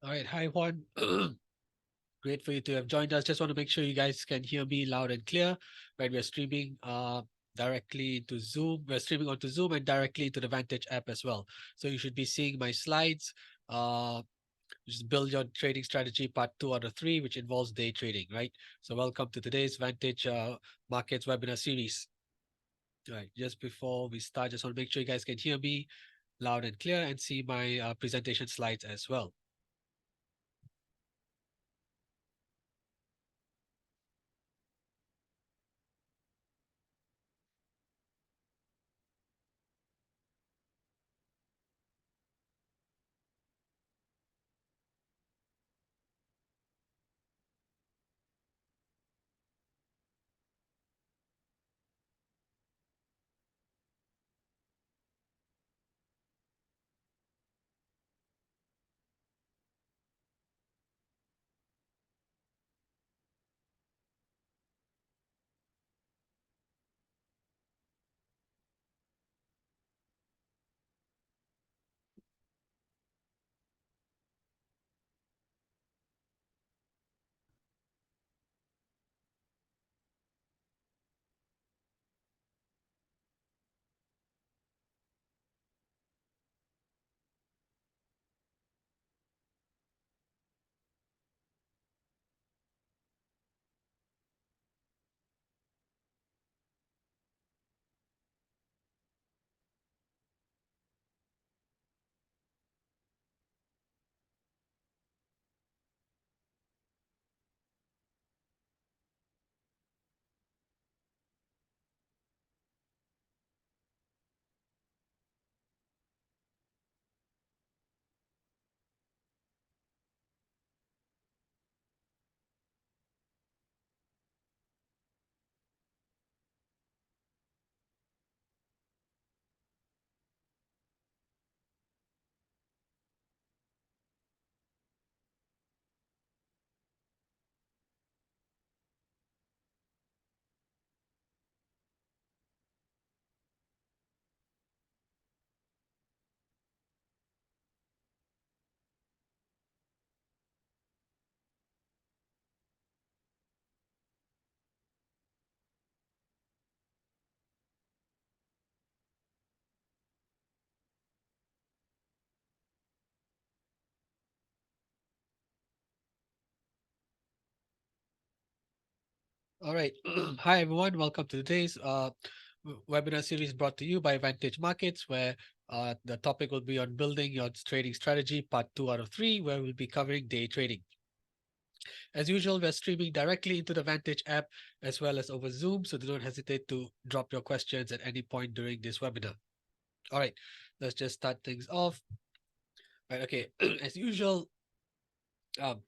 All right. Hi, Juan. Great for you to have joined us. Just want to make sure you guys can hear me loud and clear. Right, we're streaming directly into Zoom. We're streaming onto Zoom and directly into the Vantage app as well. So you should be seeing my slides. Just build your trading strategy part 2 out of 3, which involves day trading. Right. So welcome to today's Vantage Markets webinar series. All right. Just before we start, just want to make sure you guys can hear me loud and clear and see my presentation slides as well. All right. Hi, everyone. Welcome to today's webinar series brought to you by Vantage Markets, where the topic will be on building your trading strategy, part 2 out of 3, where we'll be covering day trading. As usual, we're streaming directly into the Vantage app as well as over Zoom, so do not hesitate to drop your questions at any point during this webinar. All right, let's just start things off. Right, okay. As usual,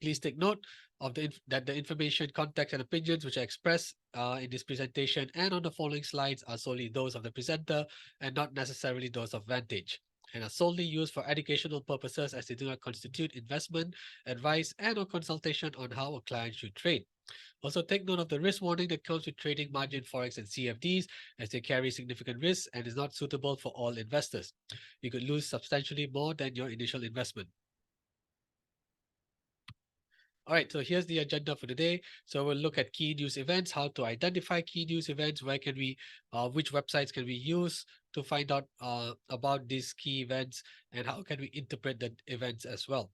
please take note of that the information, context, and opinions which are expressed in this presentation and on the following slides are solely those of the presenter and not necessarily those of Vantage, and are solely used for educational purposes as they do not constitute investment, advice, and/or consultation on how a client should trade. Also, take note of the risk warning that comes with trading margin, forex, and CFDs, as they carry significant risks and is not suitable for all investors. You could lose substantially more than your initial investment. All right, so here's the agenda for today. So we'll look at key news events, how to identify key news events, which websites can we use to find out about these key events, and how can we interpret the events as well.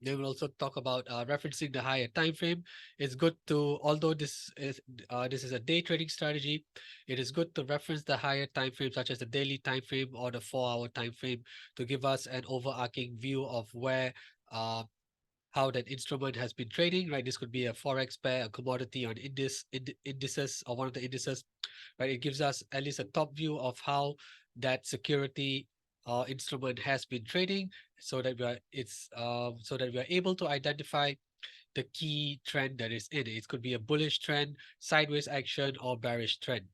Then we'll also talk about referencing the higher time frame. It's good to, although this is a day trading strategy, it is good to reference the higher time frame, such as the daily time frame or the 4 hour time frame, to give us an overarching view of where uh, how that instrument has been trading, right? This could be a forex pair, a commodity, or an indices, or one of the indices, right? It gives us at least a top view of how that security instrument has been trading, so that we are able to identify the key trend that is in it. It could be a bullish trend, sideways action, or bearish trend.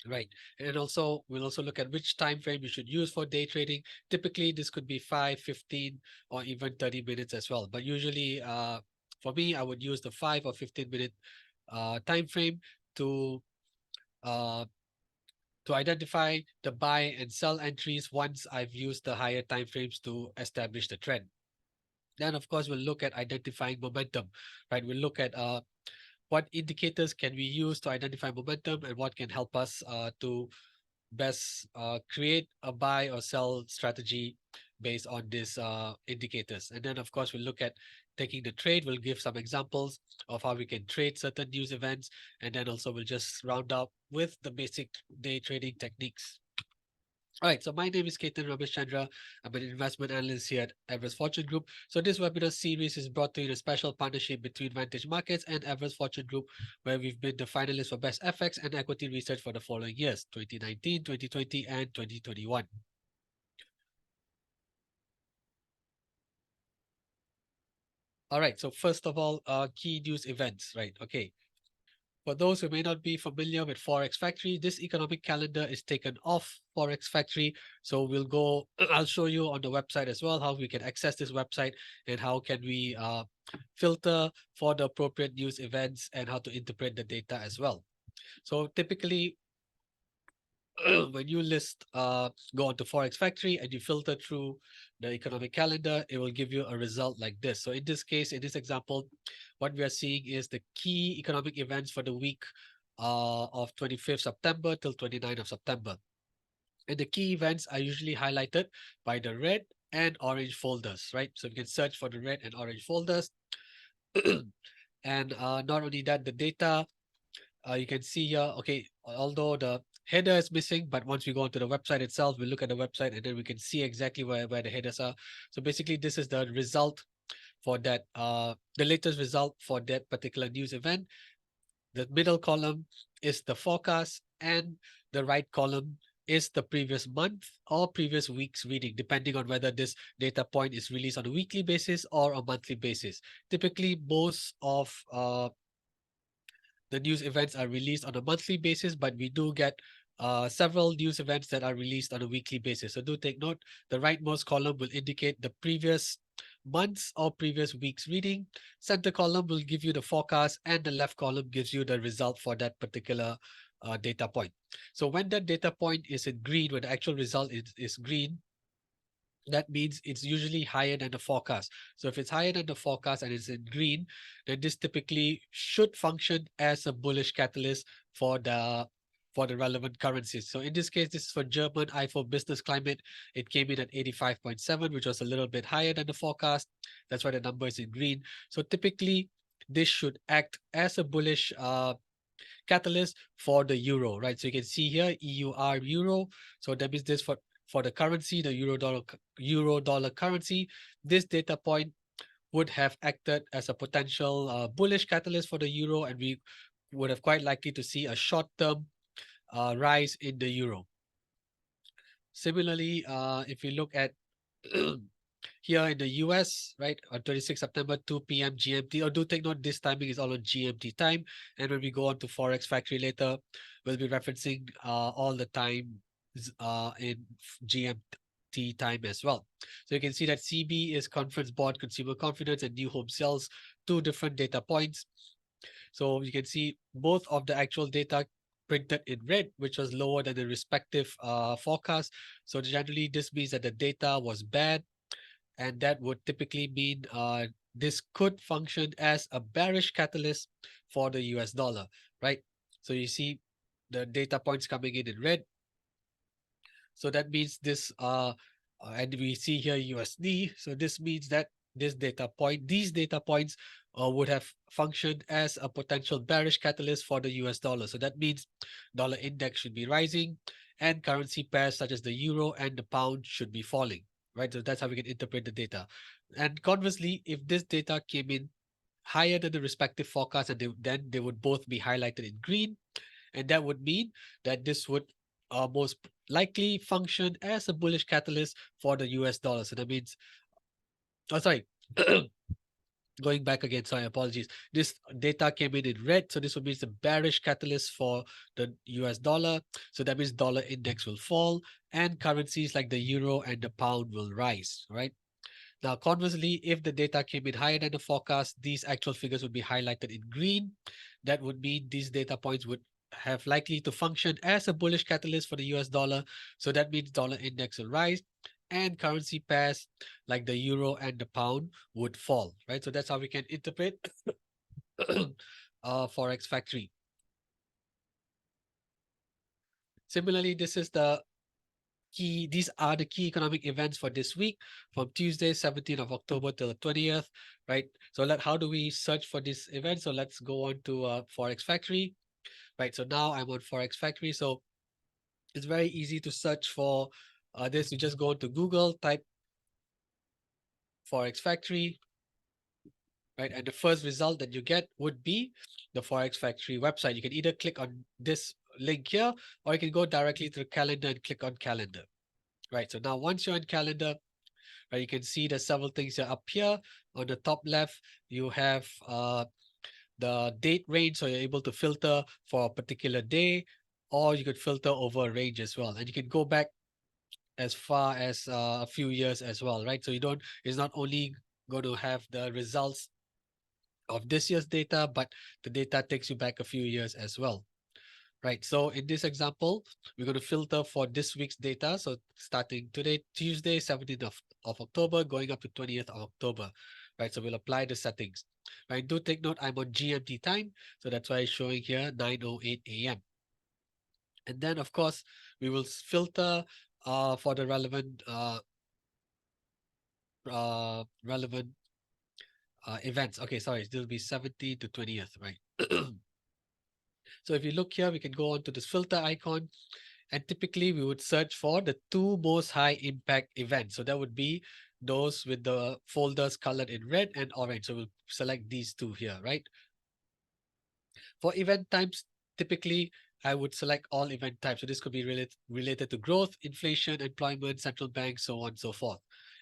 Right. And also, we'll also look at which time frame you should use for day trading. Typically, this could be 5, 15, or even 30 minutes as well. But usually, for me, I would use the 5 or 15-minute time frame to uh, to identify the buy and sell entries once I've used the higher time frames to establish the trend. Then, of course, we'll look at identifying momentum, right? We'll look at what indicators can we use to identify momentum and what can help us to best create a buy or sell strategy based on these indicators. And then, of course, we'll look at taking the trade. We'll give some examples of how we can trade certain news events. And then also we'll just round up with the basic day trading techniques. All right, so my name is Ketan Ramesh Chandra. I'm an investment analyst here at Everest Fortune Group. So this webinar series is brought to you in a special partnership between Vantage Markets and Everest Fortune Group, where we've been the finalists for Best FX and Equity Research for the following years, 2019, 2020, and 2021. All right, so first of all, key news events, right? Okay. For those who may not be familiar with Forex Factory, this economic calendar is taken off Forex Factory. So we'll go, I'll show you on the website as well how we can access this website and how can we filter for the appropriate news events and how to interpret the data as well. So typically, when you go onto Forex Factory and you filter through the economic calendar, it will give you a result like this. So in this case, in this example, what we are seeing is the key economic events for the week of 25th September till 29th of September. And the key events are usually highlighted by the red and orange folders, right? So you can search for the red and orange folders. And not only that, the data you can see here, okay, although the header is missing, but once we go onto the website itself, we look at the website and then we can see exactly where the headers are. So basically, this is the result for that, the latest result for that particular news event. The middle column is the forecast and the right column is the previous month or previous week's reading, depending on whether this data point is released on a weekly basis or a monthly basis. Typically, most of the news events are released on a monthly basis, but we do get several news events that are released on a weekly basis. So do take note, the rightmost column will indicate the previous months or previous week's reading. Center column will give you the forecast and the left column gives you the result for that particular data point. So when that data point is in green, when the actual result is green, that means it's usually higher than the forecast. So if it's higher than the forecast and it's in green, then this typically should function as a bullish catalyst for the relevant currencies. So in this case, this is for German IFO business climate. It came in at 85.7, which was a little bit higher than the forecast. That's why the number is in green. So typically, this should act as a bullish catalyst for the euro, right? So you can see here EUR euro. So that means this for the currency, the euro dollar currency. This data point would have acted as a potential bullish catalyst for the euro, and we would have quite likely to see a short-term rise in the euro. Similarly, if you look at here in the US, right, on 26 September, 2 p.m. GMT, or do take note, this timing is all on GMT time. And when we go on to Forex Factory later, we'll be referencing all the time in GMT time as well. So you can see that CB is Conference Board Consumer Confidence and New Home Sales, two different data points. So you can see both of the actual data printed in red, which was lower than the respective forecast. So generally, this means that the data was bad, and that would typically mean this could function as a bearish catalyst for the US dollar, right? So you see the data points coming in red. So that means this, and we see here USD. So this means that these data points would have functioned as a potential bearish catalyst for the US dollar. So that means dollar index should be rising and currency pairs such as the euro and the pound should be falling, right? So that's how we can interpret the data. And conversely, if this data came in higher than the respective forecast, and then they would both be highlighted in green, and that would mean that this would most likely function as a bullish catalyst for the US dollar. So that means, oh, sorry, going back again, sorry, apologies. This data came in red, so this would be the bearish catalyst for the US dollar. So that means dollar index will fall and currencies like the euro and the pound will rise, right? Now, conversely, if the data came in higher than the forecast, these actual figures would be highlighted in green. That would mean these data points would have likely to function as a bullish catalyst for the US dollar. So that means dollar index will rise and currency pairs like the euro and the pound would fall, right? So that's how we can interpret Forex Factory. Similarly, these are the key economic events for this week from Tuesday, 17th of October till the 20th, right? So how do we search for this event? So let's go on to Forex Factory, right? So now I'm on Forex Factory. So it's very easy to search for this. You just go to Google, type Forex Factory, right? And the first result that you get would be the Forex Factory website. You can either click on this link here, or you can go directly to the calendar and click on calendar, right? So now once you're in calendar, right, you can see there's several things here up here. On the top left, you have the date range, so you're able to filter for a particular day, or you could filter over a range as well. And you can go back as far as a few years as well, right? So it's not only going to have the results of this year's data, but the data takes you back a few years as well. Right. So in this example, we're going to filter for this week's data. So starting today, Tuesday, 17th of October, going up to 20th of October. Right. So we'll apply the settings. Right. Do take note, I'm on GMT time. So that's why it's showing here 9:08 a.m. And then, of course, we will filter for the relevant events. Okay, sorry, it will be 17th to 20th, right? So if you look here, we can go on to this filter icon, and typically we would search for the two most high impact events. So that would be those with the folders colored in red and orange. So we'll select these two here, right? For event types, typically I would select all event types. So this could be related to growth, inflation, employment, central bank, so on and so forth.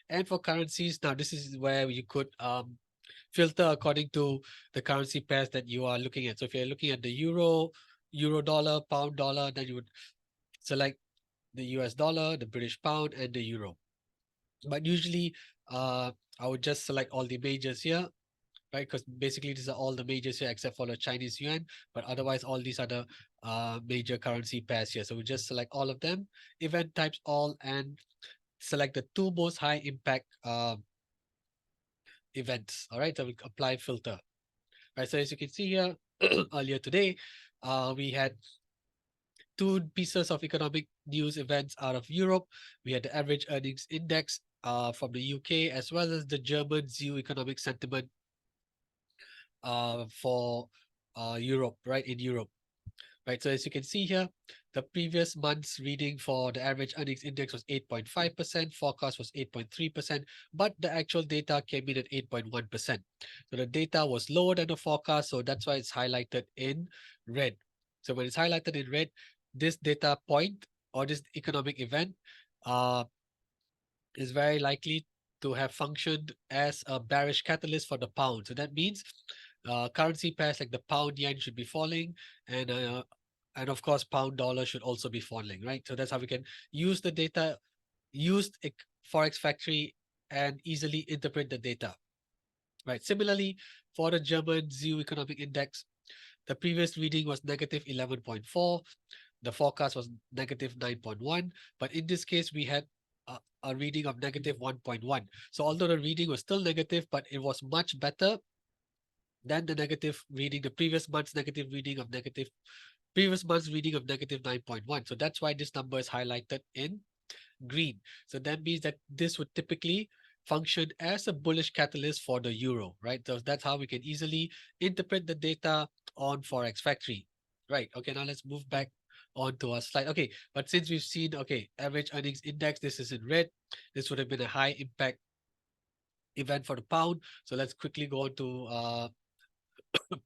And for currencies, now this is where you could filter according to the currency pairs that you are looking at. So if you're looking at the euro dollar, pound dollar, then you would select the US dollar, the British pound, and the euro. But usually, I would just select all the majors here, right? Because basically these are all the majors here except for the Chinese yuan. But otherwise, all these are the major currency pairs here. So we just select all of them, event types all, and select the two most high impact events. All right, so we apply filter. Right, so as you can see here, earlier today, we had two pieces of economic news events out of Europe. We had the average earnings index from the UK, as well as the German ZEW economic sentiment for Europe, right, in Europe. Right, so as you can see here, the previous month's reading for the average earnings index was 8.5%, forecast was 8.3%, but the actual data came in at 8.1%. So the data was lower than the forecast, so that's why it's highlighted in red. So when it's highlighted in red, this data point or this economic event uh, is very likely to have functioned as a bearish catalyst for the pound. So that means currency pairs like the pound yen should be falling, and of course pound dollar should also be falling, right? So that's how we can use the data, use Forex Factory, and easily interpret the data, right? Similarly, for the German ZEW economic index, the previous reading was negative 11.4. The forecast was negative 9.1. But in this case, we had a reading of negative 1.1. So although the reading was still negative, but it was much better than the negative reading, the previous month's reading of negative 9.1. So that's why this number is highlighted in green. So that means that this would typically function as a bullish catalyst for the euro, right? So that's how we can easily interpret the data on Forex Factory. Right. Okay, now let's move back onto our slide. Okay, but since we've seen, okay, average earnings index, this is in red. This would have been a high impact event for the pound. So let's quickly go on to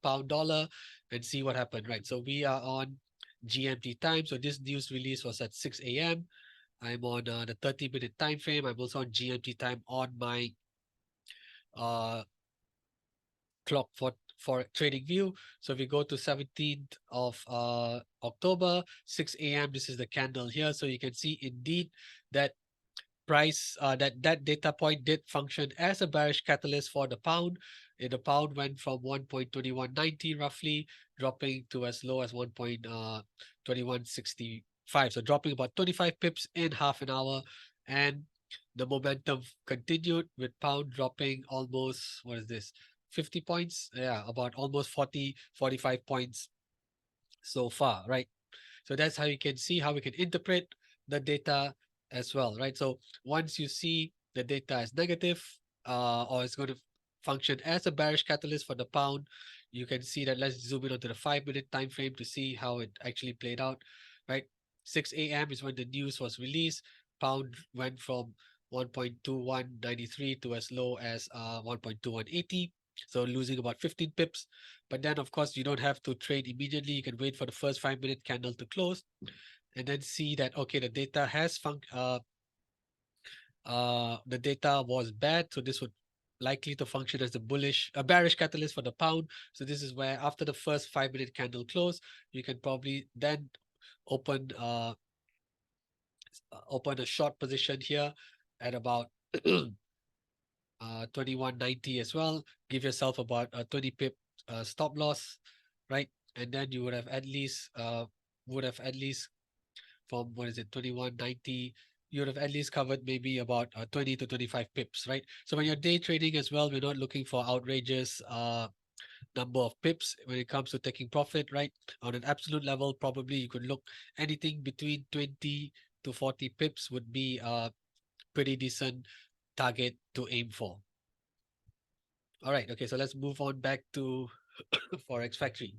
pound dollar and see what happened, right? So we are on GMT time. So this news release was at 6 a.m. I'm on the 30-minute time frame. I'm also on GMT time on my uh, clock for trading view. So if we go to 17th of October, 6 a.m. This is the candle here. So you can see indeed that that data point did function as a bearish catalyst for the pound. The pound went from 1.2190 roughly, dropping to as low as 1.2165. So dropping about 25 pips in half an hour. And the momentum continued with pound dropping almost, what is this, 50 points? Yeah, about almost 40, 45 points so far, right? So that's how you can see how we can interpret the data as well, right? So once you see the data is negative, or it's going to function as a bearish catalyst for the pound, you can see that. Let's zoom in onto the 5-minute time frame to see how it actually played out, right? 6 a.m. is when the news was released. Pound went from 1.2193 to as low as 1.2180. So losing about 15 pips. But then, of course, you don't have to trade immediately. You can wait for the first 5-minute candle to close and then see that, okay, the data has the data was bad. So this would likely to function as a bearish catalyst for the pound. So this is where after the first 5-minute candle close, you can probably then open open a short position here at about 2190 as well. Give yourself about a 20 pip stop loss, right? And then you would have at least from, what is it, 2190, you would have at least covered maybe about 20 to 25 pips, right? So when you're day trading as well, we're not looking for outrageous number of pips when it comes to taking profit, right? On an absolute level, probably you could look anything between 20 to 40 pips would be a pretty decent target to aim for. All right, okay, so let's move on back to Forex Factory.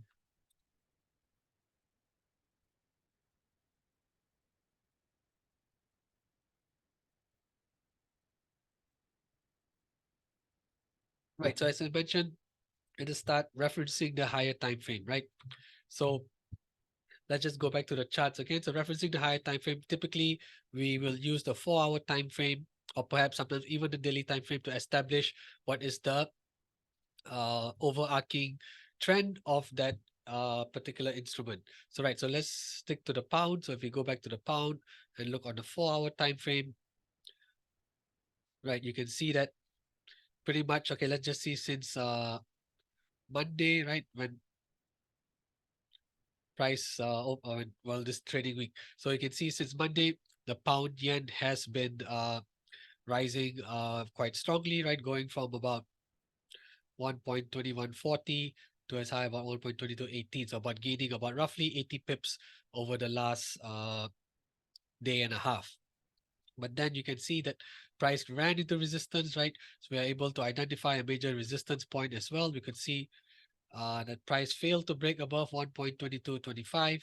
Right, so as I mentioned at the start, referencing the higher time frame, right? So let's just go back to the charts again. So referencing the higher time frame, typically we will use the 4-hour time frame or perhaps sometimes even the daily time frame to establish what is the overarching trend of that particular instrument. So right, so let's stick to the pound. So if we go back to the pound and look on the 4-hour time frame, right, you can see that pretty much. Okay, let's just see since Monday, right, when price well, this trading week. So you can see since Monday, the pound yen has been rising quite strongly, right, going from about 1.2140 to as high about 1.2218. So about gaining about roughly 80 pips over the last day and a half. But then you can see that price ran into resistance, right? So we are able to identify a major resistance point as well. We could see that price failed to break above 1.2225,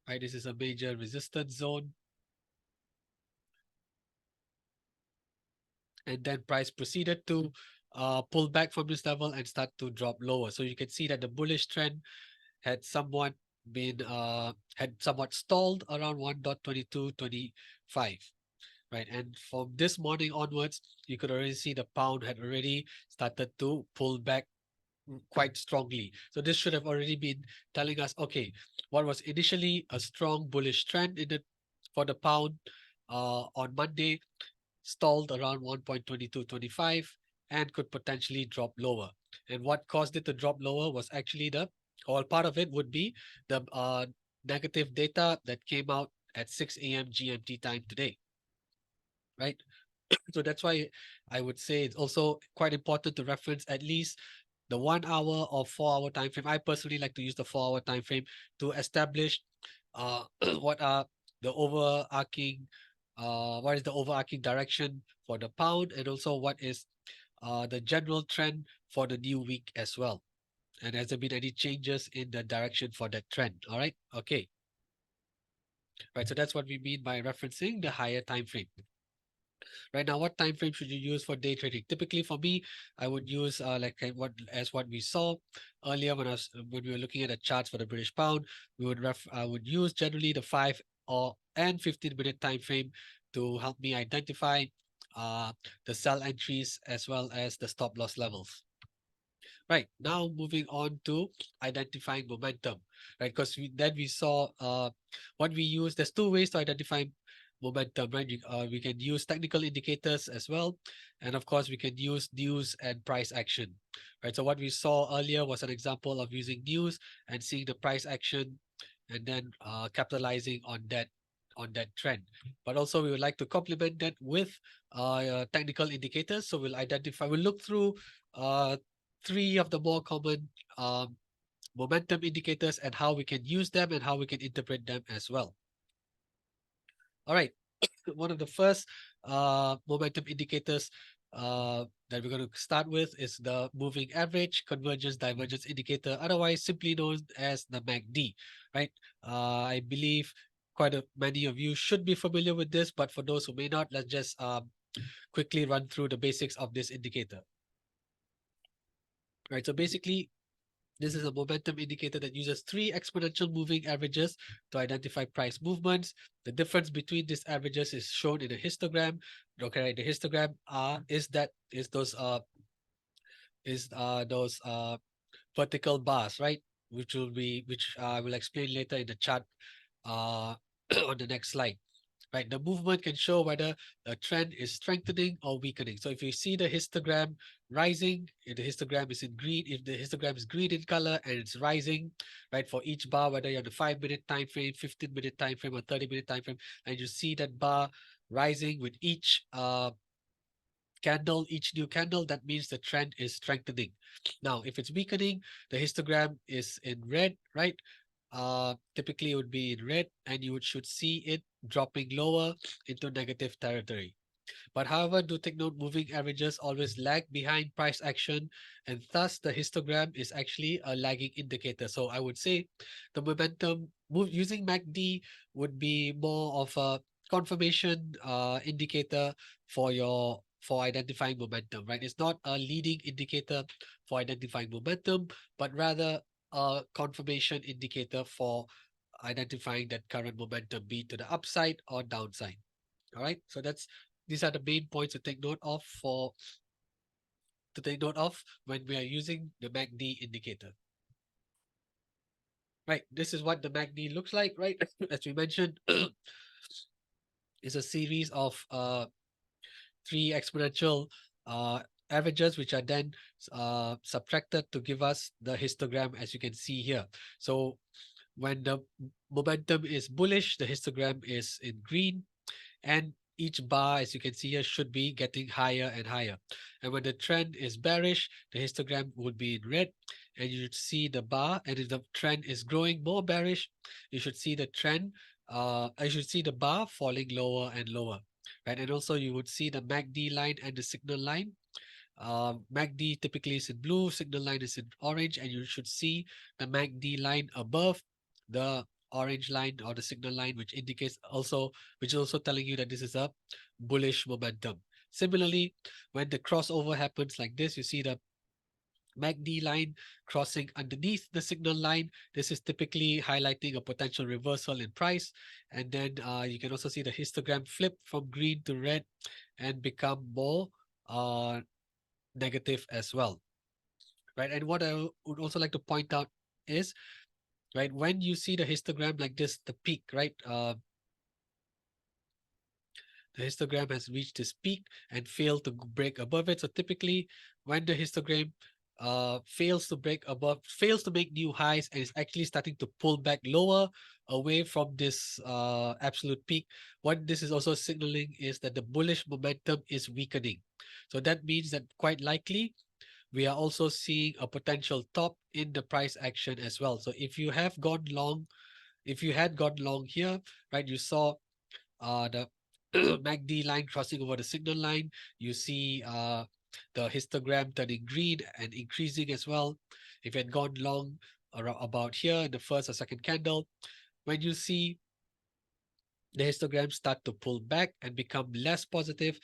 right? This is a major resistance zone. And then price proceeded to pull back from this level and start to drop lower. So you can see that the bullish trend had somewhat stalled around 1.2225, right? And from this morning onwards, you could already see the pound had already started to pull back quite strongly. So this should have already been telling us, okay, what was initially a strong bullish trend in the for the pound on Monday stalled around 1.2225 and could potentially drop lower. And what caused it to drop lower was actually or part of it would be the negative data that came out at 6 a.m. GMT time today, right? So that's why I would say it's also quite important to reference at least the 1 hour or 4-hour time frame. I personally like to use the 4-hour time frame to establish uh, what are the overarching what is the overarching direction for the pound, and also what is the general trend for the new week as well. And has there been any changes in the direction for that trend? All right. Okay. Right. So that's what we mean by referencing the higher time frame. Right now, what time frame should you use for day trading? Typically, for me, I would use what we saw earlier when we were looking at the charts for the British pound. I would use generally the 5 or 15-minute time frame to help me identify uh, the sell entries as well as the stop loss levels. Right, now moving on to identifying momentum, right? Because then we saw what we use. There's two ways to identify momentum, right? We can use technical indicators as well, and of course we can use news and price action, right? So what we saw earlier was an example of using news and seeing the price action, and then capitalizing on that on that trend. But also we would like to complement that with technical indicators. So we'll look through uh, three of the more common momentum indicators and how we can use them and how we can interpret them as well. All right. One of the first momentum indicators that we're going to start with is the moving average convergence divergence indicator, otherwise simply known as the MACD, right? I believe quite many of you should be familiar with this, but for those who may not, let's just quickly run through the basics of this indicator. Right, so basically this is a momentum indicator that uses three exponential moving averages to identify price movements. The difference between these averages is shown in a histogram. Okay, right, the histogram those vertical bars, right? Which I will explain later in the chart uh on the next slide. Right, the movement can show whether a trend is strengthening or weakening. So if you see the histogram rising, if the histogram is in green, if the histogram is green in color and it's rising, right, for each bar, whether you're on the 5-minute time frame, 15-minute time frame, or 30-minute time frame, and you see that bar rising with each candle, each new candle, that means the trend is strengthening. Now, if it's weakening, the histogram is in red, right? Typically it would be in red, and should see it dropping lower into negative territory. But however, do take note, moving averages always lag behind price action, and thus the histogram is actually a lagging indicator. So I would say the momentum move using MACD would be more of a confirmation indicator for identifying momentum, right? It's not a leading indicator for identifying momentum, but rather a confirmation indicator for identifying that current momentum, be it to the upside or downside. All right. So these are the main points to take note of when we are using the MACD indicator. Right. This is what the MACD looks like, right? As we mentioned, it's a series of three exponential uh, averages, which are then subtracted to give us the histogram, as you can see here. So when the momentum is bullish, the histogram is in green, and each bar, as you can see here, should be getting higher and higher. And when the trend is bearish, the histogram would be in red, and you should see the bar. And if the trend is growing more bearish, you should see the trend. I should see the bar falling lower and lower, right? And also you would see the MACD line and the signal line. MACD typically is in blue, signal line is in orange, and you should see the MACD line above the orange line or the signal line, which is also telling you that this is a bullish momentum. Similarly, when the crossover happens like this, you see the MACD line crossing underneath the signal line. This is typically highlighting a potential reversal in price. And then you can also see the histogram flip from green to red and become more uh, negative as well, right? And what I would also like to point out is, right, when you see the histogram like this, the peak, right? The histogram has reached this peak and failed to break above it. So typically, when the histogram fails to make new highs and is actually starting to pull back lower away from this absolute peak, what this is also signaling is that the bullish momentum is weakening. So that means that quite likely we are also seeing a potential top in the price action as well. So if you had gone long here, right, you saw the MACD line crossing over the signal line. You see the histogram turning green and increasing as well. If you had gone long about here in the first or second candle, when you see the histogram start to pull back and become less positive,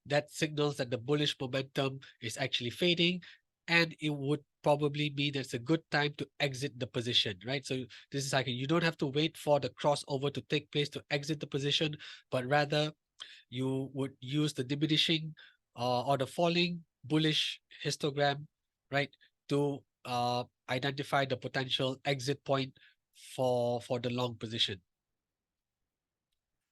that signals that the bullish momentum is actually fading, and it would probably mean that it's a good time to exit the position, right? So this is like you don't have to wait for the crossover to take place to exit the position, but rather you would use the diminishing or the falling bullish histogram, right, to identify the potential exit point for the long position.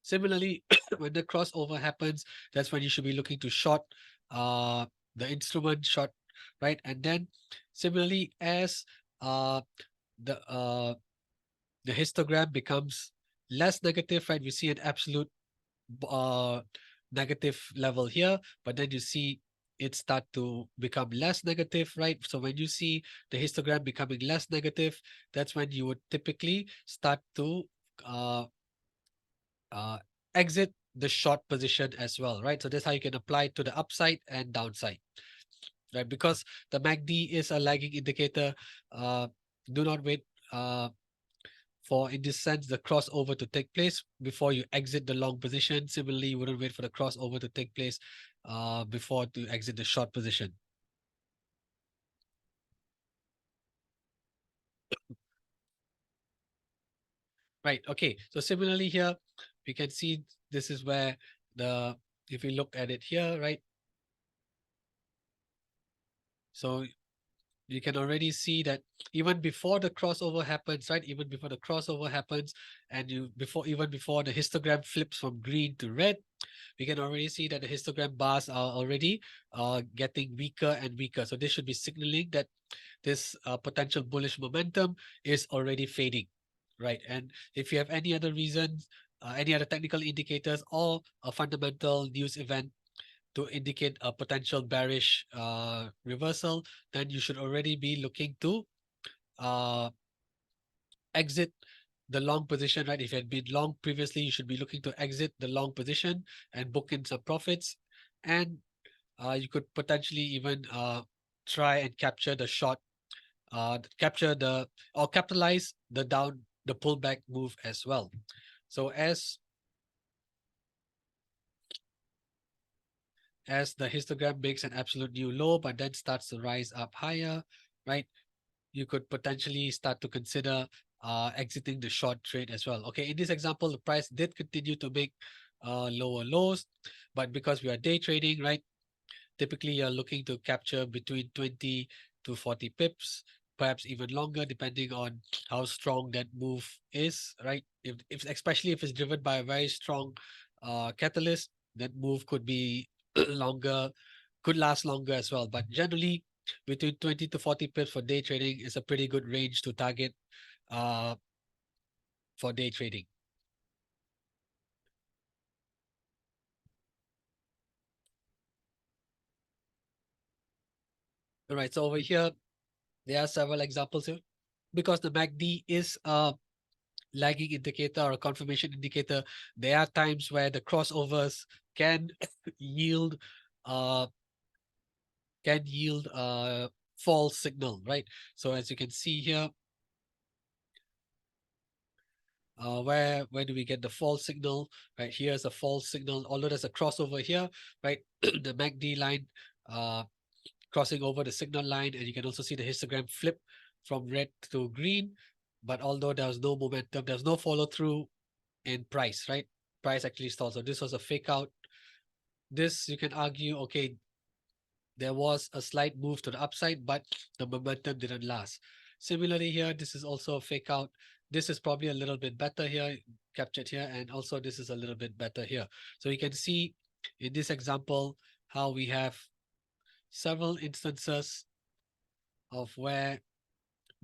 Similarly, when the crossover happens, that's when you should be looking to short uh, the instrument short, right? And then similarly, as uh, the uh, the histogram becomes less negative, right? We see an absolute uh negative level here, but then you see it start to become less negative, right? So when you see the histogram becoming less negative, that's when you would typically start to uh uh exit the short position as well, right? So that's how you can apply it to the upside and downside, right? Because the MACD is a lagging indicator, uh do not wait for, in this sense, the crossover to take place before you exit the long position. Similarly, you wouldn't wait for the crossover to take place before to exit the short position. Right. Okay. So similarly here, we can see this is where the, if we look at it here, right? So you can already see that even before the crossover happens, right? Even before the crossover happens, and you before even before the histogram flips from green to red, we can already see that the histogram bars are already getting weaker and weaker. So this should be signaling that this potential bullish momentum is already fading, right? And if you have any other reasons, any other technical indicators or a fundamental news event to indicate a potential bearish reversal, then you should already be looking to uh, exit the long position, right? If you had been long previously, you should be looking to exit the long position and book in some profits. And you could potentially even try and capture the short, capture the, or capitalize the down, the pullback move as well. So as the histogram makes an absolute new low, but then starts to rise up higher, right? You could potentially start to consider exiting the short trade as well. Okay, in this example, the price did continue to make lower lows, but because we are day trading, right? Typically, you're looking to capture between 20 to 40 pips, perhaps even longer, depending on how strong that move is, right? If especially if it's driven by a very strong catalyst, that move could be longer, could last longer as well. But generally, between 20 to 40 pips for day trading is a pretty good range to target uh, for day trading. All right, so over here, there are several examples here. Because the MACD is a lagging indicator or a confirmation indicator, there are times where the crossovers can yield uh false signal, right? So as you can see here, where do we get the false signal? Right, here's a false signal, although there's a crossover here, right? The MACD line crossing over the signal line, and you can also see the histogram flip from red to green. But although there was no momentum, there's no follow through in price, right? Price actually stalled. So this was a fake out. This, you can argue, okay, there was a slight move to the upside, but the momentum didn't last. Similarly here, this is also a fake out. This is probably a little bit better here, captured here, and also this is a little bit better here. So you can see in this example how we have several instances of where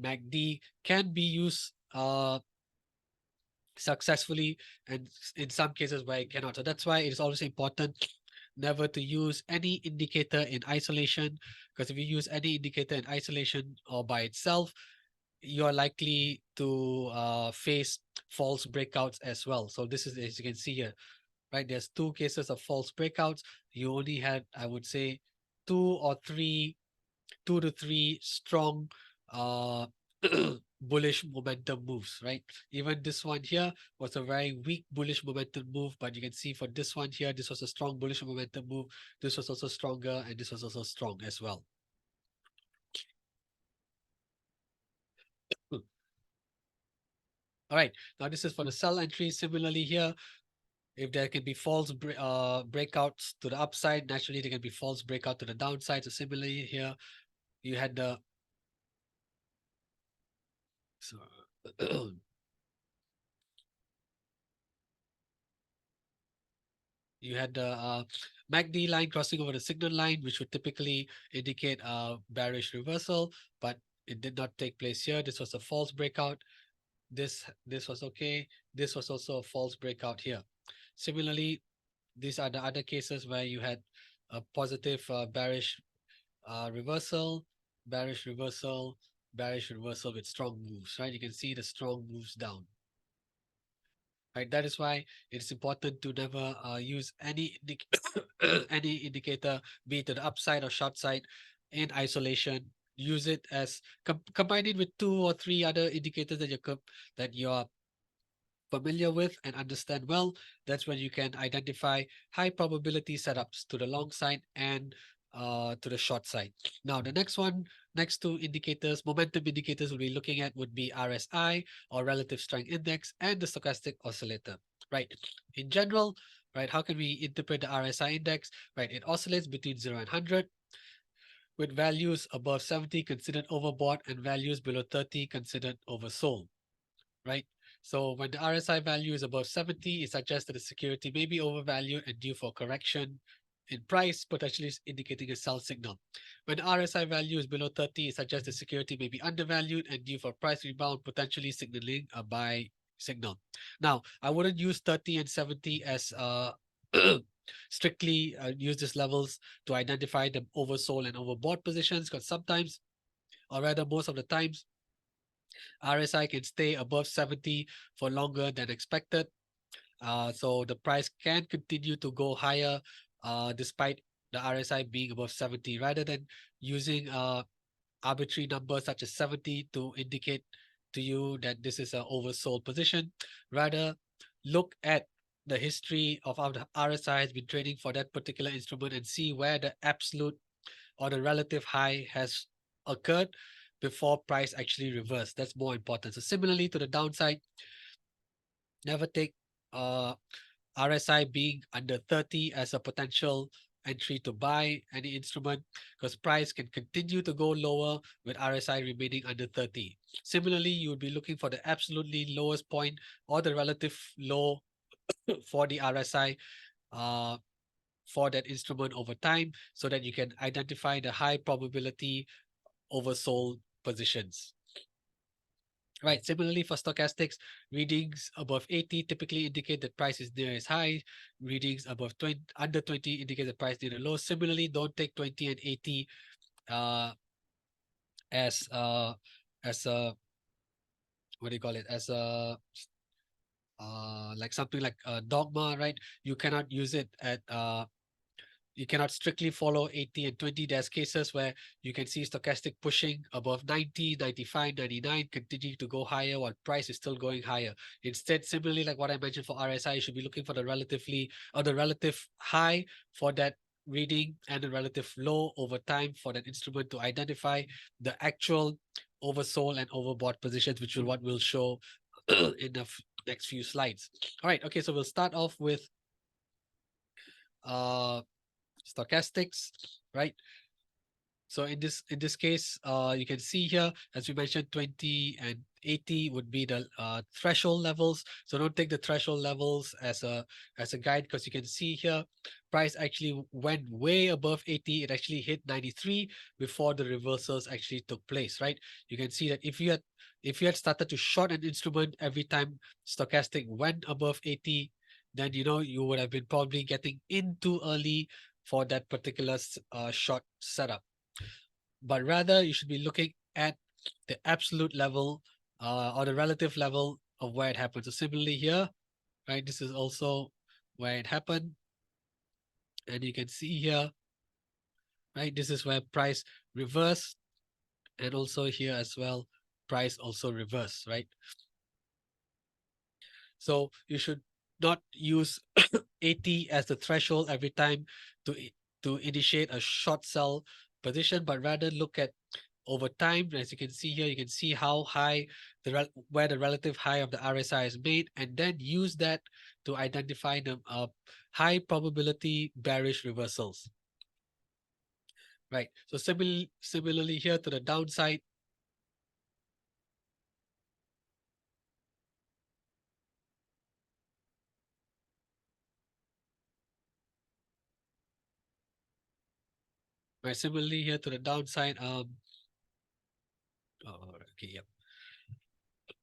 MACD can be used successfully, and in some cases where it cannot. So that's why it is always important never to use any indicator in isolation, because if you use any indicator in isolation or by itself, you're likely to face false breakouts as well. So this is, as you can see here, right? There's two cases of false breakouts. You only had, I would say, two or three 2 to 3 strong uh bullish momentum moves, right? Even this one here was a very weak bullish momentum move, but you can see for this one here, this was a strong bullish momentum move. This was also stronger, and this was also strong as well. All right, now this is for the sell entry. Similarly here, if there can be false breakouts to the upside, naturally there can be false breakout to the downside. So similarly here, you had the so you had the MACD line crossing over the signal line, which would typically indicate a bearish reversal, but it did not take place here. This was a false breakout. this was okay. This was also a false breakout here. Similarly, these are the other cases where you had a positive bearish reversal, bearish reversal, bearish reversal with strong moves, right? You can see the strong moves down. Right, that is why it's important to never use any any indicator, be it to the upside or short side, in isolation. Use it as combine it with two or three other indicators that you're familiar with and understand well. That's when you can identify high probability setups to the long side and to the short side. Now, the next one, next two indicators, momentum indicators we'll be looking at would be RSI or relative strength index and the stochastic oscillator, right? In general, right, how can we interpret the RSI index? Right, it oscillates between 0 and 100 with values above 70 considered overbought and values below 30 considered oversold, right? So when the RSI value is above 70, it suggests that the security may be overvalued and due for correction in price, potentially indicating a sell signal. When the RSI value is below 30, it suggests the security may be undervalued and due for price rebound, potentially signaling a buy signal. Now, I wouldn't use 30 and 70 as strictly use these levels to identify the oversold and overbought positions, because sometimes, or rather most of the times, RSI can stay above 70 for longer than expected. So the price can continue to go higher despite the RSI being above 70, rather than using arbitrary numbers such as 70 to indicate to you that this is an oversold position. Rather, look at the history of how the RSI has been trading for that particular instrument and see where the absolute or the relative high has occurred before price actually reversed. That's more important. So similarly to the downside, never take RSI being under 30 as a potential entry to buy any instrument, because price can continue to go lower with RSI remaining under 30. Similarly, you would be looking for the absolutely lowest point or the relative low for the RSI uh, for that instrument over time, so that you can identify the high probability oversold positions. Right. Similarly, for stochastics, readings above 80 typically indicate that price is near its high. Readings above 20, under 20 indicate the price near the low. Similarly, don't take 20 and 80 uh, as as a what do you call it? As a like something like a dogma, right? You cannot use it at you cannot strictly follow 80 and 20. There's cases where you can see stochastic pushing above 90, 95, 99, continuing to go higher while price is still going higher. Instead, similarly, like what I mentioned for RSI, you should be looking for the relatively or the relative high for that reading and the relative low over time for that instrument to identify the actual oversold and overbought positions, which is what we'll show in the next few slides. All right, okay, so we'll start off with uh stochastics, right? So in this case, you can see here, as we mentioned, 20 and 80 would be the threshold levels. So don't take the threshold levels as a guide, because you can see here, price actually went way above 80. It actually hit 93 before the reversals actually took place, right? You can see that if you had started to short an instrument every time stochastic went above 80, then you would have been probably getting in too early for that particular short setup. But rather, you should be looking at the absolute level or the relative level of where it happened. So similarly here, right, this is also where it happened. And you can see here, right, this is where price reversed, and also here as well, price also reversed, right? So you should not use 80 as the threshold every time to initiate a short sell position, but rather look at over time. As you can see here, you can see how high where the relative high of the RSI is made, and then use that to identify the high probability bearish reversals. Right. So similarly here to the downside, right? Similarly here to the downside, oh, okay, yep.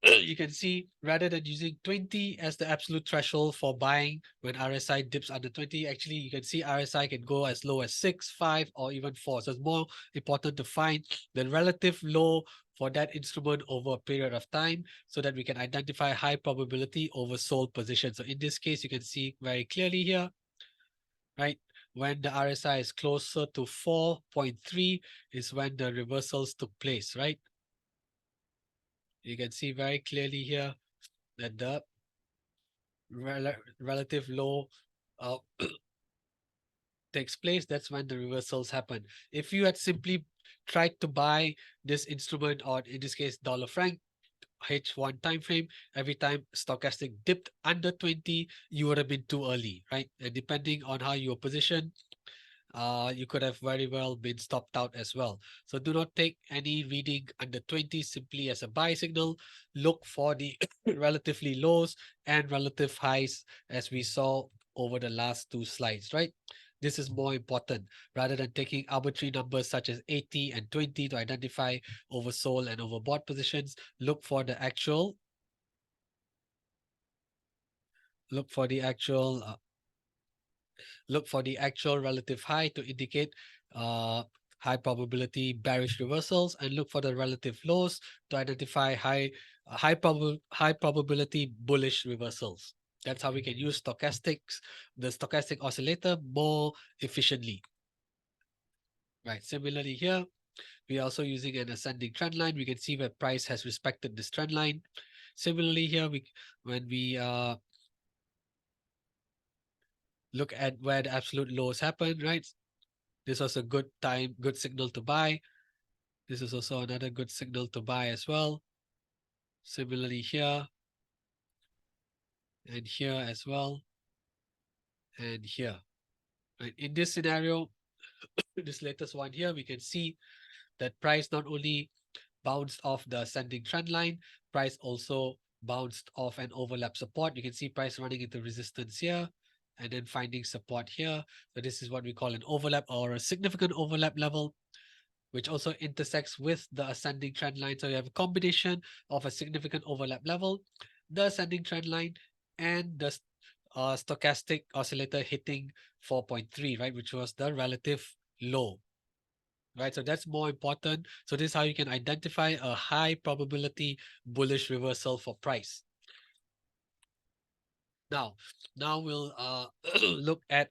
you can see rather than using 20 as the absolute threshold for buying when RSI dips under 20, actually you can see RSI can go as low as 6, 5, or even 4. So it's more important to find the relative low for that instrument over a period of time so that we can identify high probability oversold position. So in this case, you can see very clearly here, right? When the RSI is closer to 4.3 is when the reversals took place, right? You can see very clearly here that the relative low uh, takes place. That's when the reversals happen. If you had simply tried to buy this instrument, or in this case, dollar franc, H1 time frame, every time stochastic dipped under 20, you would have been too early, right? And depending on how you were positioned, you could have very well been stopped out as well. So do not take any reading under 20 simply as a buy signal. Look for the relatively lows and relative highs as we saw over the last two slides, right? This is more important rather than taking arbitrary numbers such as 80 and 20 to identify oversold and overbought positions. Look for the actual look for the actual relative high to indicate uh, high probability bearish reversals, and look for the relative lows to identify high probability bullish reversals. That's how we can use the stochastic oscillator more efficiently. Right. Similarly here, we are also using an ascending trend line. We can see where price has respected this trend line. Similarly here, when we look at where the absolute lows happen, right? This was a good signal to buy. This is also another good signal to buy as well. Similarly here and here as well, and here. Right. In this scenario, this latest one here, we can see that price not only bounced off the ascending trend line, price also bounced off an overlap support. You can see price running into resistance here and then finding support here. So this is what we call an overlap or a significant overlap level, which also intersects with the ascending trend line. So you have a combination of a significant overlap level, the ascending trend line, and the stochastic oscillator hitting 4.3, right, which was the relative low, right? So that's more important. So this is how you can identify a high probability bullish reversal for price. Now, now we'll look at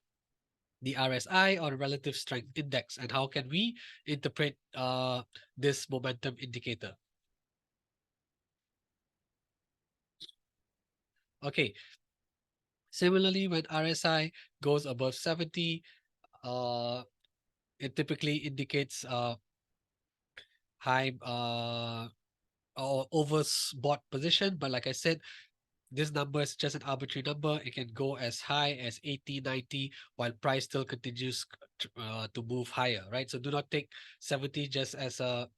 the RSI or relative strength index and how can we interpret this momentum indicator. Okay, similarly, when RSI goes above 70, uh, it typically indicates high or overbought position. But like I said, this number is just an arbitrary number. It can go as high as 80, 90, while price still continues to move higher, right? So do not take 70 just as a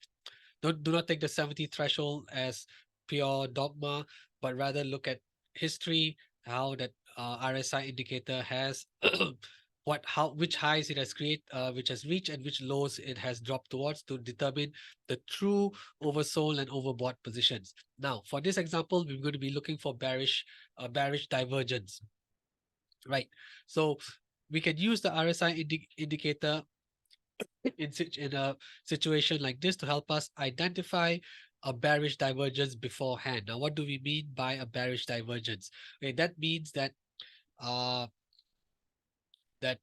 do not take the 70 threshold as pure dogma, but rather look at history, how that RSI indicator has which highs it has which has reached, and which lows it has dropped towards to determine the true oversold and overbought positions. Now, for this example, we're going to be looking for bearish divergence, right? So we can use the RSI indicator in a situation like this to help us identify a bearish divergence beforehand. Now, what do we mean by a bearish divergence? Okay, that means that uh that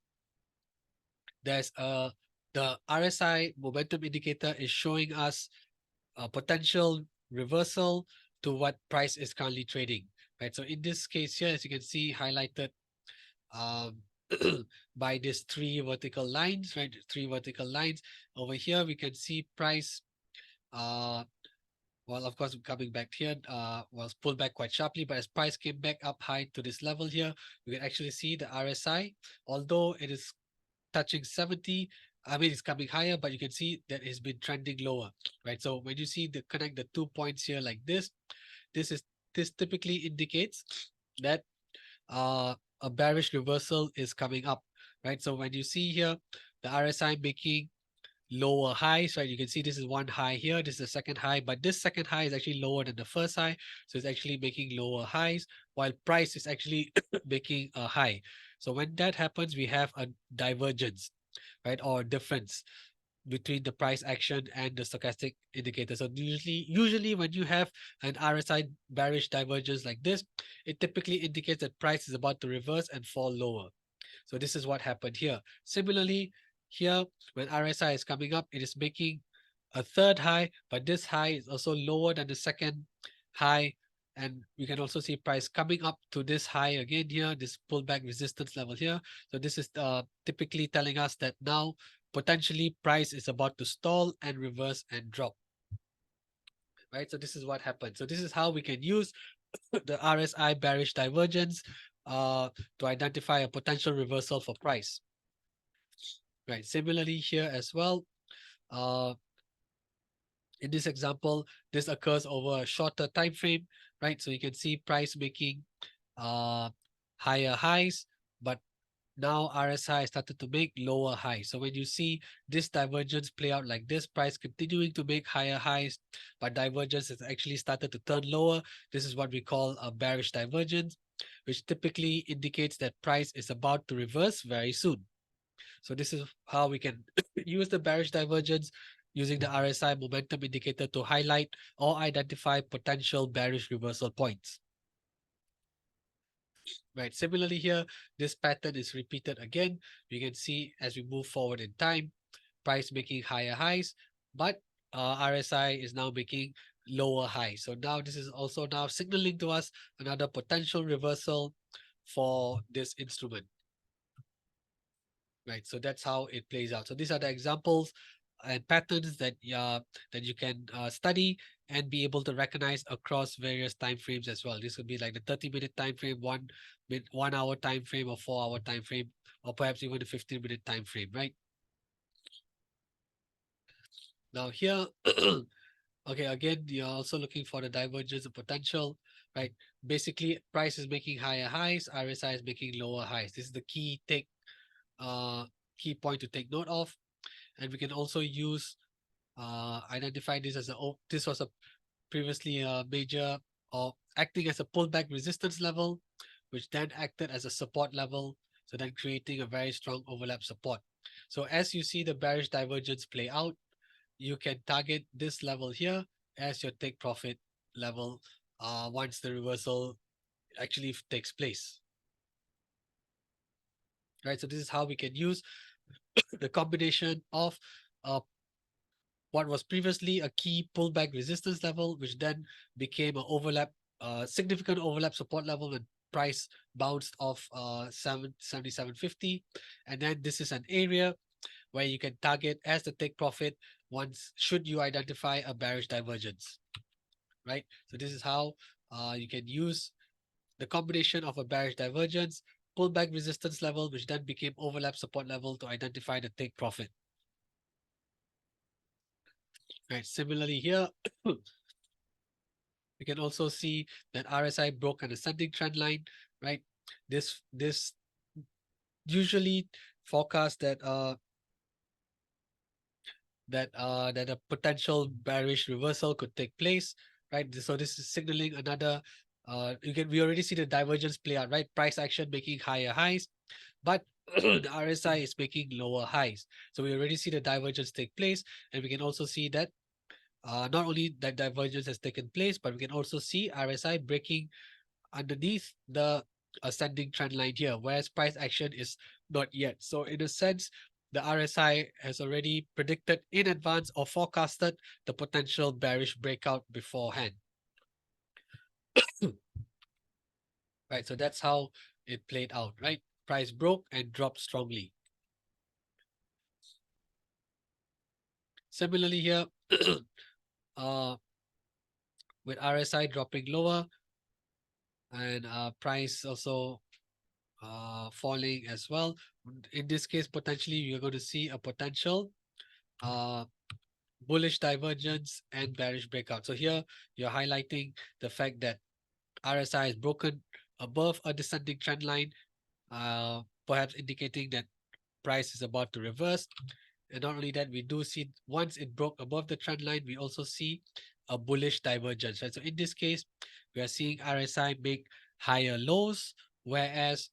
there's the RSI momentum indicator is showing us a potential reversal to what price is currently trading. Right. So in this case here, as you can see highlighted um by these three vertical lines, right? Three vertical lines. Over here, we can see price uh well, of course, coming back here was pulled back quite sharply, but as price came back up high to this level here, we can actually see the RSI, although it is touching 70, I mean, it's coming higher, but you can see that it's been trending lower, right? So when you see the connect the 2 points here like this is this typically indicates that uh, a bearish reversal is coming up, right? So when you see here the RSI making lower highs, right? You can see this is one high here, this is the second high, but this second high is actually lower than the first high. So it's actually making lower highs, while price is actually making a high. So when that happens, we have a divergence, right? Or difference between the price action and the stochastic indicator. So usually when you have an RSI bearish divergence like this, it typically indicates that price is about to reverse and fall lower. So this is what happened here. Similarly, here when RSI is coming up, it is making a third high, but this high is also lower than the second high. And we can also see price coming up to this high again here, this pullback resistance level here. So this is typically telling us that now potentially price is about to stall and reverse and drop. Right. So this is what happened. So this is how we can use the RSI bearish divergence to identify a potential reversal for price. Right. Similarly here as well, uh, in this example, this occurs over a shorter time frame, right? So you can see price making uh, higher highs, but now RSI started to make lower highs. So when you see this divergence play out like this, price continuing to make higher highs, but divergence has actually started to turn lower. This is what we call a bearish divergence, which typically indicates that price is about to reverse very soon. So this is how we can use the bearish divergence using the RSI momentum indicator to highlight or identify potential bearish reversal points. Right. Similarly here, this pattern is repeated again. We can see as we move forward in time, price making higher highs, but RSI is now making lower highs. So now this is also now signaling to us another potential reversal for this instrument. Right. So that's how it plays out. So these are the examples and patterns that that you can study and be able to recognize across various time frames as well. This could be like the 30-minute time frame, 1 hour time frame, or 4 hour time frame, or perhaps even a 15-minute time frame, right? Now here, okay, again, you're also looking for the divergence of potential, right? Basically, price is making higher highs, RSI is making lower highs. This is the uh key point to take note of. And we can also use identify this as this was a previously a major or acting as a pullback resistance level, which then acted as a support level, so then creating a very strong overlap support. So as you see the bearish divergence play out, you can target this level here as your take profit level once the reversal actually takes place. Right, so this is how we can use the combination of uh, what was previously a key pullback resistance level, which then became an significant overlap support level when price bounced off 77.50. And then this is an area where you can target as the take profit once should you identify a bearish divergence, right? So this is how you can use the combination of a bearish divergence, pullback resistance level, which then became overlap support level to identify the take profit. Right. Similarly here, we can also see that RSI broke an ascending trend line, right? This usually forecast that a potential bearish reversal could take place, right? So this is signaling another. We already see the divergence play out, right? Price action making higher highs, but the RSI is making lower highs. So we already see the divergence take place, and we can also see that not only that divergence has taken place, but we can also see RSI breaking underneath the ascending trend line here, whereas price action is not yet. So in a sense, the RSI has already predicted in advance or forecasted the potential bearish breakout beforehand. Right, so that's how it played out, right? Price broke and dropped strongly. Similarly here, uh, with RSI dropping lower and price also falling as well. In this case, potentially you're going to see a potential uh, bullish divergence and bearish breakout. So here you're highlighting the fact that RSI is broken above a descending trend line, perhaps indicating that price is about to reverse. And not only that, we do see once it broke above the trend line, we also see a bullish divergence, right? So in this case, we are seeing RSI make higher lows, whereas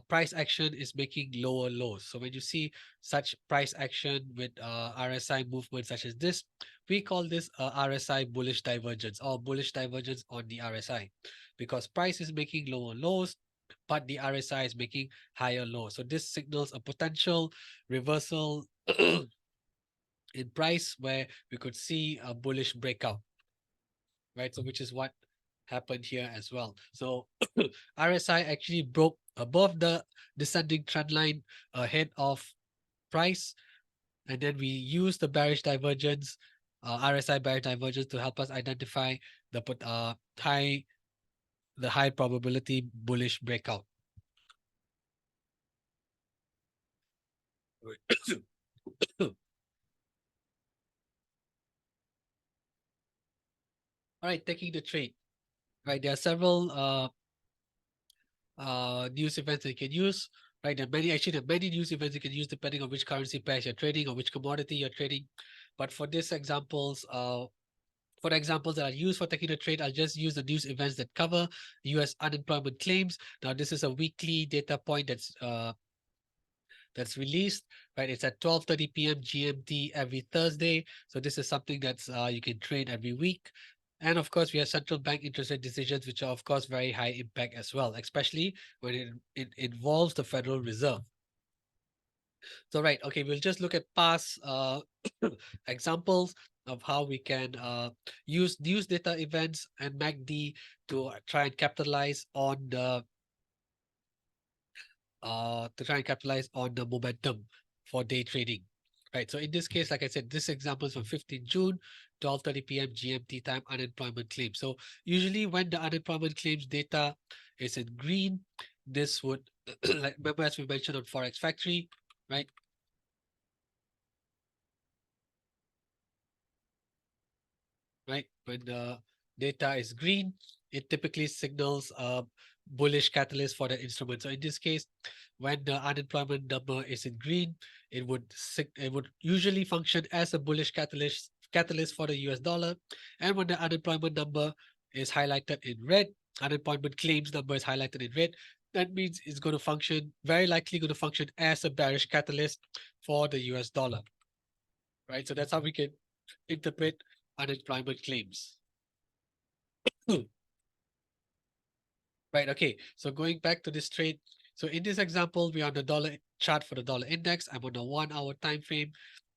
price action is making lower lows. So when you see such price action with RSI movement such as this, we call this RSI bullish divergence or bullish divergence on the RSI, because price is making lower lows, but the RSI is making higher lows. So this signals a potential reversal in price where we could see a bullish breakout, right? So which is what happened here as well. So RSI actually broke above the descending trend line ahead of price, and then we use the bearish divergence, RSI bearish divergence, to help us identify the high high probability bullish breakout. All right, taking the trade. Right, there are several news events that you can use. Right, there are many news events you can use depending on which currency pairs you're trading or which commodity you're trading. But for this examples, for the examples that are used for taking a trade, I'll just use the news events that cover U.S. unemployment claims. Now, this is a weekly data point that's released, right? It's at 12:30 p.m. GMT every Thursday. So this is something that's you can trade every week. And of course, we have central bank interest rate decisions, which are of course very high impact as well, especially when it involves the Federal Reserve. So right, okay, we'll just look at past examples of how we can use news data events and MACD to try and capitalize on the momentum for day trading. Right. So in this case, like I said, this example is from 15 June, 12:30 p.m. GMT time, unemployment claims. So usually when the unemployment claims data is in green, this would like remember as we mentioned on Forex Factory, right? Right? When the data is green, it typically signals a bullish catalyst for the instrument. So in this case, when the unemployment number is in green, it would usually function as a bullish catalyst for the US dollar. And when the unemployment number is highlighted in red, unemployment claims number is highlighted in red, that means it's going to function, very likely going to function as a bearish catalyst for the US dollar. Right? So that's how we can interpret unemployment claims. Right. Okay. So going back to this trade. So in this example, we're on the dollar chart for the dollar index. I'm on the 1 hour time frame.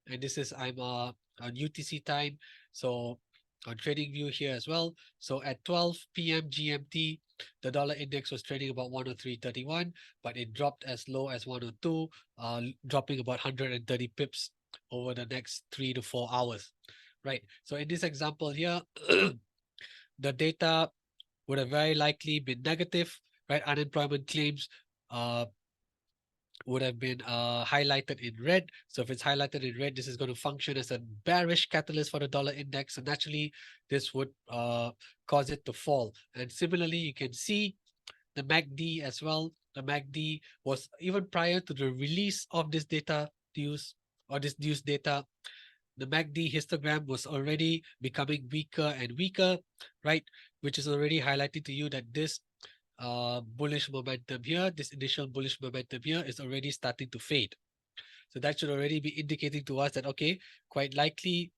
And this is I'm on UTC time. So on trading view here as well. So at 12 p.m. GMT, the dollar index was trading about 103.31, but it dropped as low as 102, dropping about 130 pips over the next 3 to 4 hours. Right. So in this example here, the data would have very likely been negative, right? Unemployment claims uh, would have been highlighted in red. So if it's highlighted in red, this is going to function as a bearish catalyst for the dollar index. So naturally, this would cause it to fall. And similarly, you can see the MACD as well. The MACD was even prior to the release of this data news or this news data, the MACD histogram was already becoming weaker and weaker, right? Which is already highlighting to you that this bullish momentum here, this initial bullish momentum here is already starting to fade. So that should already be indicating to us that, okay, quite likely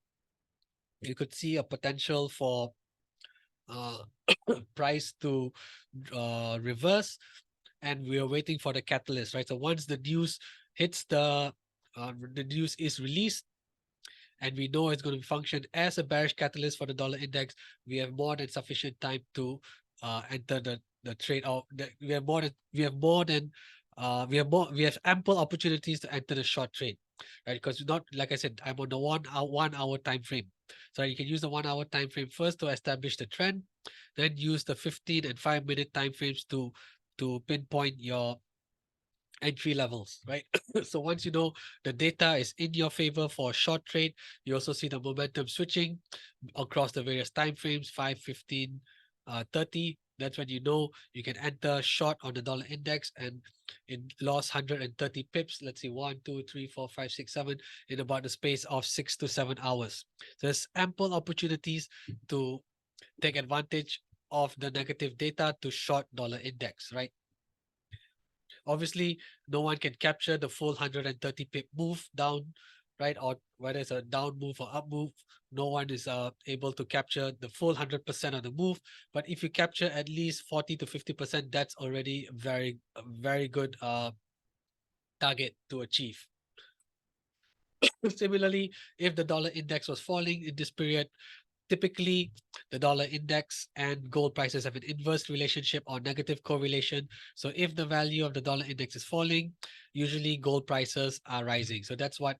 you could see a potential for uh, price to reverse, and we are waiting for the catalyst, right? So once the news hits the news is released, and we know it's going to function as a bearish catalyst for the dollar index, we have more than sufficient time to enter the trade. Or we have more than we have ample opportunities to enter the short trade, right? Because not like I said, I'm on the 1 hour time frame, so you can use the 1 hour time frame first to establish the trend, then use the 15 and 5 minute time frames to pinpoint your entry levels, right? So once you know the data is in your favor for a short trade, you also see the momentum switching across the various time frames, 5, 15, 30. That's when you know you can enter short on the dollar index, and it lost 130 pips. Let's see, 1, 2, 3, 4, 5, 6, 7 in about the space of 6 to 7 hours. So there's ample opportunities to take advantage of the negative data to short dollar index, right? Obviously, no one can capture the full 130 pip move down, right? Or whether it's a down move or up move, no one is able to capture the full 100% of the move. But if you capture at least 40 to 50%, that's already a very good target to achieve. Similarly, if the dollar index was falling in this period, typically the dollar index and gold prices have an inverse relationship or negative correlation. So if the value of the dollar index is falling, usually gold prices are rising. So that's what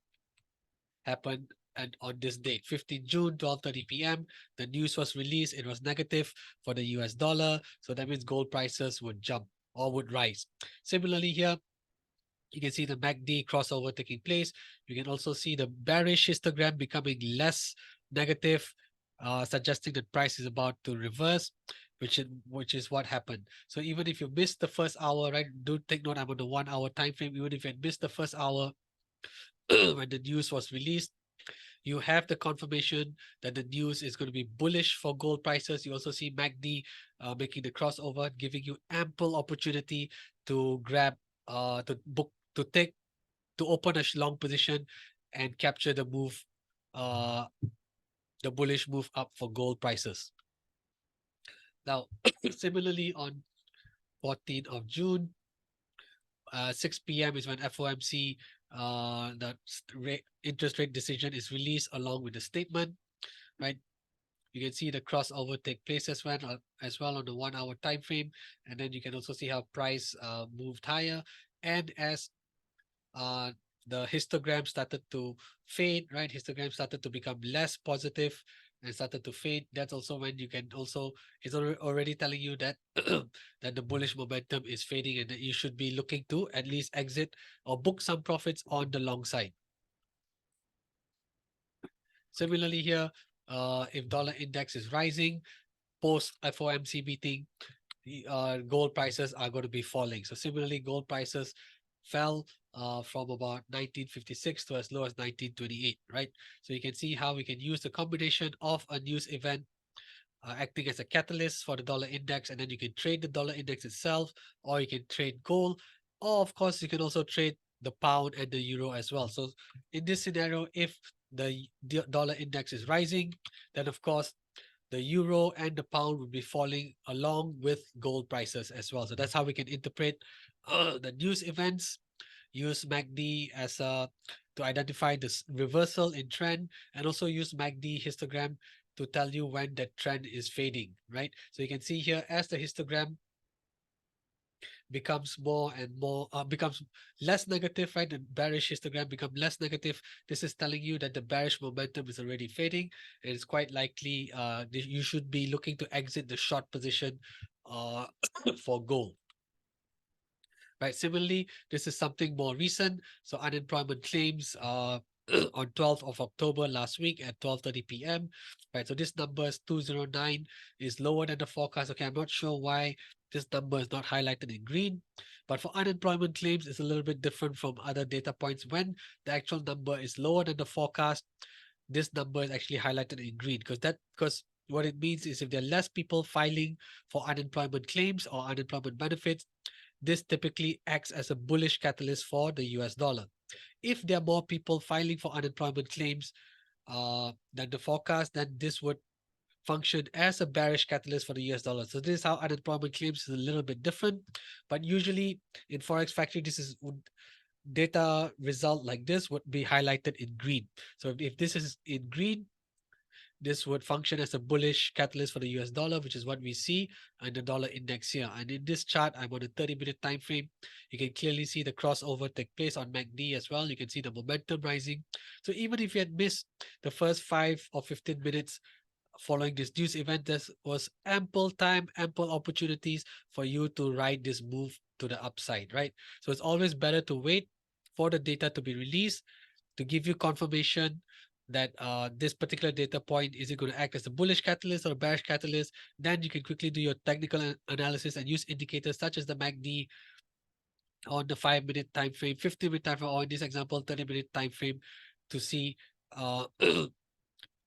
happened. And on this date, 15 June, 12:30 p.m., the news was released. It was negative for the US dollar. So that means gold prices would jump or would rise. Similarly here, you can see the MACD crossover taking place. You can also see the bearish histogram becoming less negative, suggesting that price is about to reverse, which is what happened. So even if you missed the first hour, right? Do take note, I'm on the 1 hour time frame. Even if you had missed the first hour when the news was released, you have the confirmation that the news is going to be bullish for gold prices. You also see MACD making the crossover, giving you ample opportunity to grab, to book, to take, to open a long position and capture the move, uh, the bullish move up for gold prices. Now, similarly on 14th of June, 6 p.m. is when FOMC, the interest rate decision is released along with the statement, right? You can see the crossover take place as well on the 1 hour time frame, and then you can also see how price moved higher, and as uh, the histogram started to fade, right? Histogram started to become less positive and started to fade. That's also when you can also, it's already telling you that that the bullish momentum is fading and that you should be looking to at least exit or book some profits on the long side. Similarly here, if dollar index is rising post FOMC meeting, gold prices are going to be falling. So similarly, gold prices fell from about 1956 to as low as 1928, right? So you can see how we can use the combination of a news event acting as a catalyst for the dollar index, and then you can trade the dollar index itself, or you can trade gold, or of course you can also trade the pound and the euro as well. So in this scenario, if the dollar index is rising, then of course the euro and the pound would be falling along with gold prices as well. So that's how we can interpret the news events. Use MACD as a to identify this reversal in trend, and also use MACD histogram to tell you when that trend is fading, right? So you can see here as the histogram becomes more and more becomes less negative, right? The bearish histogram become less negative. This is telling you that the bearish momentum is already fading, and it's quite likely you should be looking to exit the short position uh for gold. Right. Similarly, this is something more recent. So unemployment claims on 12th of October last week at 12:30 p.m. Right. So this number is 209, is lower than the forecast. Okay, I'm not sure why this number is not highlighted in green. But for unemployment claims, it's a little bit different from other data points. When the actual number is lower than the forecast, this number is actually highlighted in green because what it means is if there are less people filing for unemployment claims or unemployment benefits, this typically acts as a bullish catalyst for the US dollar. If there are more people filing for unemployment claims than the forecast, then this would function as a bearish catalyst for the US dollar. So this is how unemployment claims is a little bit different, but usually in Forex Factory, this is data result like this would be highlighted in green. So if this is in green, this would function as a bullish catalyst for the US dollar, which is what we see in the dollar index here. And in this chart, I'm on a 30-minute time frame. You can clearly see the crossover take place on MACD as well. You can see the momentum rising. So even if you had missed the first 5 or 15 minutes following this news event, there was ample time, ample opportunities for you to ride this move to the upside, right? So it's always better to wait for the data to be released to give you confirmation that this particular data point, is it going to act as a bullish catalyst or a bearish catalyst? Then you can quickly do your technical analysis and use indicators such as the MACD on the 5-minute time frame, 50-minute time frame, or in this example, 30-minute time frame, to see uh,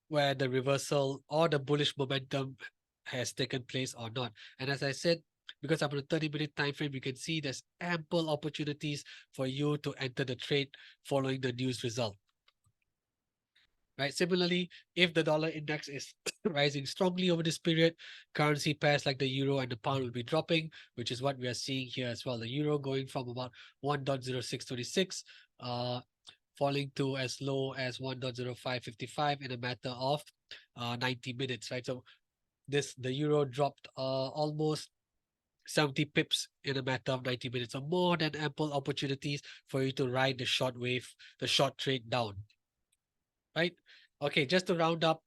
where the reversal or the bullish momentum has taken place or not. And as I said, because I'm on a 30-minute time frame, you can see there's ample opportunities for you to enter the trade following the news result. Right. Similarly, if the dollar index is rising strongly over this period, currency pairs like the euro and the pound will be dropping, which is what we are seeing here as well. The euro going from about 1.0626, falling to as low as 1.0555 in a matter of 90 minutes. Right. So the euro dropped almost 70 pips in a matter of 90 minutes. So more than ample opportunities for you to ride the short wave, the short trade down. Right. Okay, just to round up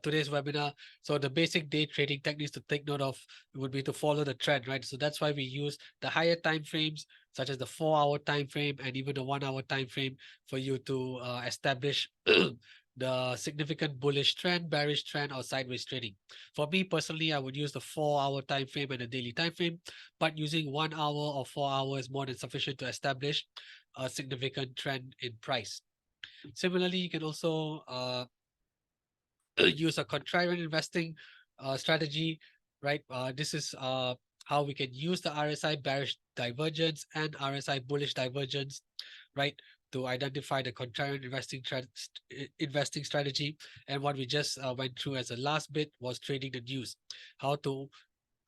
today's webinar. So the basic day trading techniques to take note of would be to follow the trend, right? So that's why we use the higher time frames, such as the 4-hour time frame and even the 1-hour time frame, for you to establish the significant bullish trend, bearish trend, or sideways trading. For me personally, I would use the 4-hour time frame and the daily time frame, but using 1 hour or 4 hours is more than sufficient to establish a significant trend in price. Similarly, you can also use a contrarian investing strategy, right? This is how we can use the RSI bearish divergence and RSI bullish divergence, right? To identify the contrarian investing strategy. And what we just went through as a last bit was trading the news, how to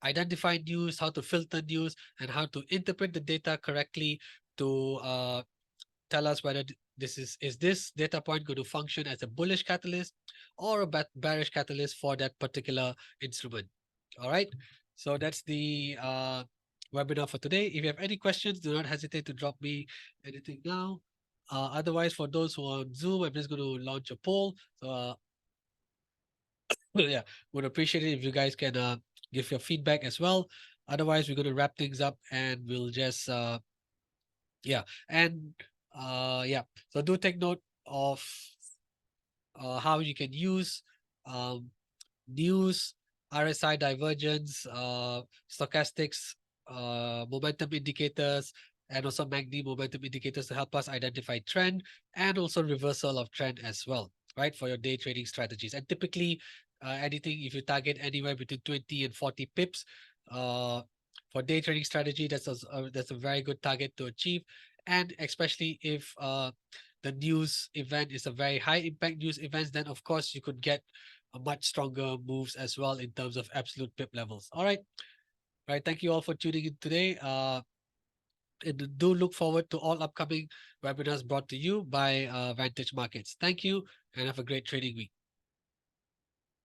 identify news, how to filter news, and how to interpret the data correctly to tell us whether is this data point going to function as a bullish catalyst or a bearish catalyst for that particular instrument. All right. So that's the webinar for today. If you have any questions, do not hesitate to drop me anything now. Otherwise, for those who are on Zoom, I'm just going to launch a poll. So yeah, would appreciate it if you guys can give your feedback as well. Otherwise, we're going to wrap things up and we'll just yeah, and yeah, so do take note of how you can use um, news, RSI divergence, stochastics, momentum indicators, and also MACD momentum indicators to help us identify trend and also reversal of trend as well, right? For your day trading strategies. And typically, anything, if you target anywhere between 20 and 40 pips, for day trading strategy, that's a very good target to achieve. And especially if the news event is a very high impact news event, then of course you could get a much stronger moves as well in terms of absolute pip levels. All right. All right. Thank you all for tuning in today. And do look forward to all upcoming webinars brought to you by Vantage Markets. Thank you and have a great trading week.